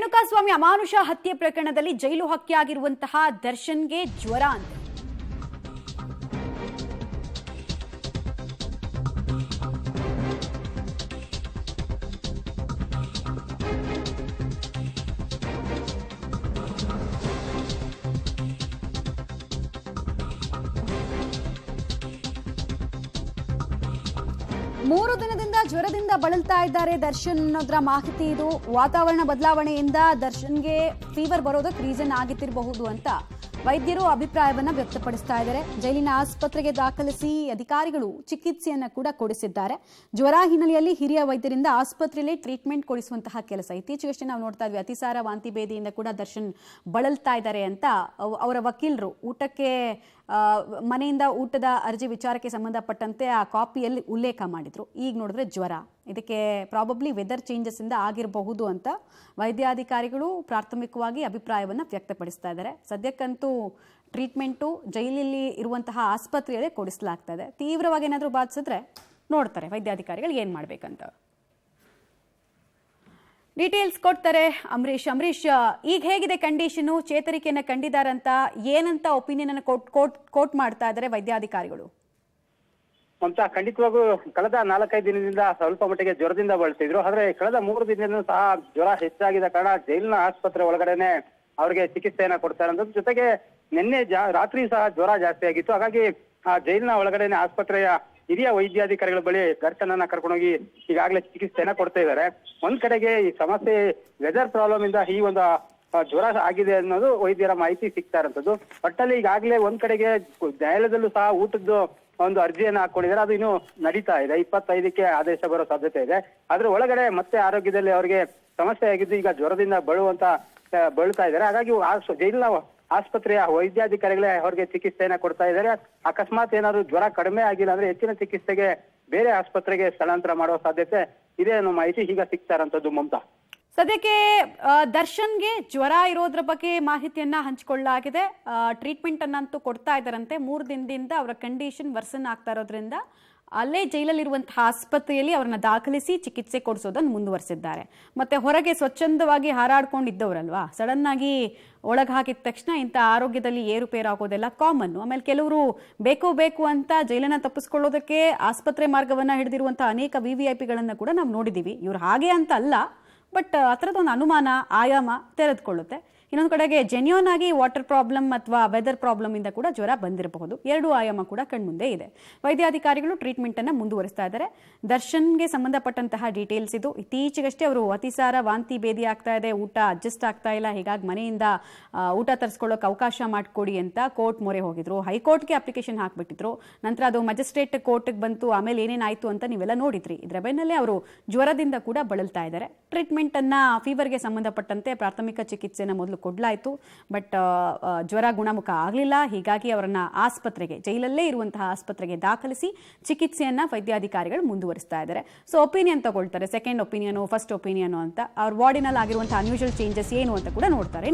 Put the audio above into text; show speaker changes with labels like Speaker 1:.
Speaker 1: ರೇಣುಕಾಸ್ವಾಮಿ ಅಮಾನುಷ ಹತ್ಯೆ ಪ್ರಕರಣದಲ್ಲಿ ಜೈಲು ಹಕ್ಕಿಯಾಗಿರುವಂತಹ ದರ್ಶನ್ಗೆ ಜ್ವರ ಅಂತ ಮೂರು ದಿನದಿಂದ ಜ್ವರದಿಂದ ಬಳಲ್ತಾ ಇದ್ದಾರೆ ದರ್ಶನ್ ಅನ್ನೋದ್ರ ಮಾಹಿತಿ ಇದು. ವಾತಾವರಣ ಬದಲಾವಣೆಯಿಂದ ದರ್ಶನ್ಗೆ ಫೀವರ್ ಬರೋದಕ್ಕೆ ರೀಸನ್ ಆಗಿತ್ತಿರಬಹುದು ಅಂತ ವೈದ್ಯರು ಅಭಿಪ್ರಾಯವನ್ನ ವ್ಯಕ್ತಪಡಿಸ್ತಾ ಇದ್ದಾರೆ. ಜೈಲಿನ ಆಸ್ಪತ್ರೆಗೆ ದಾಖಲಿಸಿ ಅಧಿಕಾರಿಗಳು ಚಿಕಿತ್ಸೆಯನ್ನ ಕೂಡ ಕೊಡಿಸಿದ್ದಾರೆ. ಜ್ವರ ಹಿನ್ನೆಲೆಯಲ್ಲಿ ಹಿರಿಯ ವೈದ್ಯರಿಂದ ಆಸ್ಪತ್ರೆಯಲ್ಲಿ ಟ್ರೀಟ್ಮೆಂಟ್ ಕೊಡಿಸುವಂತಹ ಕೆಲಸ ಇತ್ತೀಚೆಗಷ್ಟೇ ನಾವು ನೋಡ್ತಾ ಇದ್ವಿ. ಅತಿಸಾರ ವಾಂತಿ ಭೇದಿಯಿಂದ ಕೂಡ ದರ್ಶನ್ ಬಳಲ್ತಾ ಇದ್ದಾರೆ ಅಂತ ಅವರ ವಕೀಲರು ಊಟಕ್ಕೆ ಮನೆಯಿಂದ ಊಟದ ಅರ್ಜಿ ವಿಚಾರಕ್ಕೆ ಸಂಬಂಧಪಟ್ಟಂತೆ ಆ ಕಾಪಿಯಲ್ಲಿ ಉಲ್ಲೇಖ ಮಾಡಿದ್ರು. ಈಗ ನೋಡಿದ್ರೆ ಜ್ವರ, ಇದಕ್ಕೆ ಪ್ರಾಬಬ್ಲಿ ವೆದರ್ ಚೇಂಜಸ್ ಇಂದ ಆಗಿರಬಹುದು ಅಂತ ವೈದ್ಯಾಧಿಕಾರಿಗಳು ಪ್ರಾಥಮಿಕವಾಗಿ ಅಭಿಪ್ರಾಯವನ್ನು ವ್ಯಕ್ತಪಡಿಸ್ತಾ ಇದ್ದಾರೆ. ಸದ್ಯಕ್ಕಂತೂ ಟ್ರೀಟ್ಮೆಂಟು ಜೈಲಲ್ಲಿ ಇರುವಂತಹ ಆಸ್ಪತ್ರೆಯಲ್ಲೇ ಕೊಡಿಸಲಾಗ್ತಾ ಇದೆ. ತೀವ್ರವಾಗಿ ಏನಾದರೂ ಬಾಧಿಸಿದ್ರೆ ನೋಡ್ತಾರೆ ವೈದ್ಯಾಧಿಕಾರಿಗಳು ಏನು ಮಾಡಬೇಕಂತ. ಡೀಟೇಲ್ಸ್ ಕೊಡ್ತಾರೆ ಅಂಬರೀಶ್. ಈಗ ಹೇಗಿದೆ ಕಂಡೀಷನು? ಚೇತರಿಕೆಯನ್ನು ಕಂಡಿದ್ದಾರಂತ ಏನಂತ ಒಪಿನಿಯನ್ ಅನ್ನು ಕೋಟ್ ಮಾಡ್ತಾ ಇದ್ದಾರೆ ವೈದ್ಯಾಧಿಕಾರಿಗಳು?
Speaker 2: ಮಮತಾ, ಖಂಡಿತವಾಗೂ ಕಳೆದ 4-5 ದಿನದಿಂದ ಸ್ವಲ್ಪ ಮಟ್ಟಿಗೆ ಜ್ವರದಿಂದ ಬಳಲ್ತಿದ್ರು. ಆದ್ರೆ ಕಳೆದ 3 ದಿನದಿಂದ ಸಹ ಜ್ವರ ಹೆಚ್ಚಾಗಿದ್ದ ಕಾರಣ ಜೈಲಿನ ಆಸ್ಪತ್ರೆ ಒಳಗಡೆನೆ ಅವರಿಗೆ ಚಿಕಿತ್ಸೆಯನ್ನ ಕೊಡ್ತಾರೆ ಅಂತ. ಜೊತೆಗೆ ನಿನ್ನೆ ರಾತ್ರಿ ಸಹ ಜ್ವರ ಜಾಸ್ತಿ ಆಗಿತ್ತು. ಹಾಗಾಗಿ ಆ ಜೈಲಿನ ಒಳಗಡೆನೆ ಆಸ್ಪತ್ರೆಯ ಹಿರಿಯ ವೈದ್ಯಾಧಿಕಾರಿಗಳ ಬಳಿ ದರ್ಶನನ್ನ ಕರ್ಕೊಂಡೋಗಿ ಈಗಾಗಲೇ ಚಿಕಿತ್ಸೆಯನ್ನ ಕೊಡ್ತಾ ಇದ್ದಾರೆ. ಒಂದ್ ಕಡೆಗೆ ಈ ಸಮಸ್ಯೆ ವೆದರ್ ಪ್ರಾಬ್ಲಮ್ ಇಂದ ಈ ಒಂದು ಜ್ವರ ಆಗಿದೆ ಅನ್ನೋದು ವೈದ್ಯರ ಮಾಹಿತಿ ಸಿಗ್ತಾ ಇರೋಂಥದ್ದು. ಒಟ್ಟಲ್ಲಿ ಈಗಾಗಲೇ ಒಂದ್ ಕಡೆಗೆ ನ್ಯಾಯಾಲಯದಲ್ಲೂ ಸಹ ಊಟದ್ದು ಒಂದು ಅರ್ಜಿಯನ್ನ ಹಾಕೊಂಡಿದ್ದಾರೆ. ಅದು ಇನ್ನು ನಡೀತಾ ಇದೆ. 25ಕ್ಕೆ ಆದೇಶ ಬರೋ ಸಾಧ್ಯತೆ ಇದೆ. ಆದ್ರೆ ಒಳಗಡೆ ಮತ್ತೆ ಆರೋಗ್ಯದಲ್ಲಿ ಅವರಿಗೆ ಸಮಸ್ಯೆ ಆಗಿದ್ದು ಈಗ ಜ್ವರದಿಂದ ಬಳಲ್ತಾ ಇದ್ದಾರೆ. ಹಾಗಾಗಿ ಜೈಲಿನ ಆಸ್ಪತ್ರೆಯ ವೈದ್ಯಾಧಿಕಾರಿಗಳೇ ಅವರಿಗೆ ಚಿಕಿತ್ಸೆಯನ್ನ ಕೊಡ್ತಾ ಇದ್ದಾರೆ. ಅಕಸ್ಮಾತ್ ಏನಾದ್ರು ಜ್ವರ ಕಡಿಮೆ ಆಗಿಲ್ಲ ಅಂದ್ರೆ ಹೆಚ್ಚಿನ ಚಿಕಿತ್ಸೆಗೆ ಬೇರೆ ಆಸ್ಪತ್ರೆಗೆ ಸ್ಥಳಾಂತರ ಮಾಡುವ ಸಾಧ್ಯತೆ ಇದೆ ಅನ್ನೋ ಮಾಹಿತಿ ಈಗ ಸಿಗ್ತಾ ಇರೋಂಥದ್ದು. ಮಮತಾ,
Speaker 1: ಸದ್ಯಕ್ಕೆ ದರ್ಶನ್ಗೆ ಜ್ವರ ಇರೋದ್ರ ಬಗ್ಗೆ ಮಾಹಿತಿಯನ್ನ ಹಂಚಿಕೊಳ್ಳಲಾಗಿದೆ. ಟ್ರೀಟ್ಮೆಂಟ್ ಅನ್ನಂತೂ ಕೊಡ್ತಾ ಇದ್ದಾರಂತೆ. 3 ದಿನದಿಂದ ಅವರ ಕಂಡೀಷನ್ ವರ್ಸನ್ ಆಗ್ತಾ ಇರೋದ್ರಿಂದ ಅಲ್ಲೇ ಜೈಲಲ್ಲಿರುವಂತಹ ಆಸ್ಪತ್ರೆಯಲ್ಲಿ ಅವರನ್ನ ದಾಖಲಿಸಿ ಚಿಕಿತ್ಸೆ ಕೊಡಿಸೋದನ್ನು ಮುಂದುವರೆಸಿದ್ದಾರೆ. ಮತ್ತೆ ಹೊರಗೆ ಸ್ವಚ್ಛಂದವಾಗಿ ಹಾರಾಡ್ಕೊಂಡಿದ್ದವರಲ್ವಾ, ಸಡನ್ ಆಗಿ ಒಳಗೆ ಹಾಕಿದ ತಕ್ಷಣ ಇಂಥ ಆರೋಗ್ಯದಲ್ಲಿ ಏರುಪೇರಾಗೋದೆಲ್ಲ ಕಾಮನ್. ಆಮೇಲೆ ಕೆಲವರು ಬೇಕು ಅಂತ ಜೈಲನ್ನ ತಪ್ಪಿಸ್ಕೊಳ್ಳೋದಕ್ಕೆ ಆಸ್ಪತ್ರೆ ಮಾರ್ಗವನ್ನ ಹಿಡಿದಿರುವಂತಹ ಅನೇಕ VVIPಗಳನ್ನ ಕೂಡ ನಾವು ನೋಡಿದೀವಿ. ಇವ್ರು ಹಾಗೆ ಅಂತ ಅಲ್ಲ, ಬಟ್ ಆ ಥರದೊಂದು ಅನುಮಾನ ಆಯಾಮ ತೆರೆದುಕೊಳ್ಳುತ್ತೆ. ಇನ್ನೊಂದು ಕಡೆಗೆ ಜೆನ್ಯೂನ್ ಆಗಿ ವಾಟರ್ ಪ್ರಾಬ್ಲಮ್ ಅಥವಾ ವೆದರ್ ಪ್ರಾಬ್ಲಮ್ ಇಂದ ಕೂಡ ಜ್ವರ ಬಂದಿರಬಹುದು. 2 ಆಯಾಮ ಕೂಡ ಕಣ್ಮುಂದೆ ಇದೆ. ವೈದ್ಯಾಧಿಕಾರಿಗಳು ಟ್ರೀಟ್ಮೆಂಟ್ ಅನ್ನ ಮುಂದುವರಿಸ್ತಾ ಇದ್ದಾರೆ. ದರ್ಶನ್ಗೆ ಸಂಬಂಧಪಟ್ಟಂತಹ ಡೀಟೇಲ್ಸ್ ಇದು. ಇತ್ತೀಚೆಗಷ್ಟೇ ಅವರು ಅತಿಸಾರ ವಾಂತಿ ಭೇದಿ ಆಗ್ತಾ ಇದೆ, ಊಟ ಅಡ್ಜಸ್ಟ್ ಆಗ್ತಾ ಇಲ್ಲ, ಹೀಗಾಗಿ ಮನೆಯಿಂದ ಊಟ ತರಿಸ್ಕೊಳ್ಳೋಕೆ ಅವಕಾಶ ಮಾಡಿಕೊಡಿ ಅಂತ ಕೋರ್ಟ್ ಮೊರೆ ಹೋಗಿದ್ರು. ಹೈಕೋರ್ಟ್ಗೆ ಅಪ್ಲಿಕೇಶನ್ ಹಾಕ್ಬಿಟ್ಟಿದ್ರು. ನಂತರ ಅದು ಮ್ಯಾಜಿಸ್ಟ್ರೇಟ್ ಕೋರ್ಟ್ಗೆ ಬಂತು. ಆಮೇಲೆ ಏನೇನಾಯ್ತು ಅಂತ ನೀವೆಲ್ಲ ನೋಡಿದ್ರಿ. ಇದರ ಬೆನ್ನಲ್ಲೇ ಅವರು ಜ್ವರದಿಂದ ಕೂಡ ಬಳಲ್ತಾ ಇದ್ದಾರೆ. ಟ್ರೀಟ್ಮೆಂಟ್ ಅನ್ನ ಫೀವರ್ಗೆ ಸಂಬಂಧಪಟ್ಟಂತೆ ಪ್ರಾಥಮಿಕ ಚಿಕಿತ್ಸೆನ ಮೊದಲು ಕೊಡ್ಲಾಯ್ತು. ಬಟ್ ಜ್ವರ ಗುಣಮುಖ ಆಗಲಿಲ್ಲ. ಹೀಗಾಗಿ ಅವರನ್ನ ಆಸ್ಪತ್ರೆಗೆ, ಜೈಲಲ್ಲೇ ಇರುವಂತಹ ಆಸ್ಪತ್ರೆಗೆ ದಾಖಲಿಸಿ ಚಿಕಿತ್ಸೆಯನ್ನ ವೈದ್ಯಾಧಿಕಾರಿಗಳು ಮುಂದುವರಿಸ್ತಾ ಇದ್ದಾರೆ. ಸೊ ಒಪಿನಿಯನ್ ತಗೊಳ್ತಾರೆ, ಸೆಕೆಂಡ್ ಒಪಿನಿಯನ್, ಫಸ್ಟ್ ಒಪಿನಿಯನ್ ಅಂತ. ಅವ್ರ ಬಾಡಿನಲ್ಲಿ ಆಗಿರುವಂತಹ ಅನ್ಯೂಶುವಲ್ ಚೇಂಜಸ್ ಏನು ಅಂತ ಕೂಡ ನೋಡ್ತಾರೆ.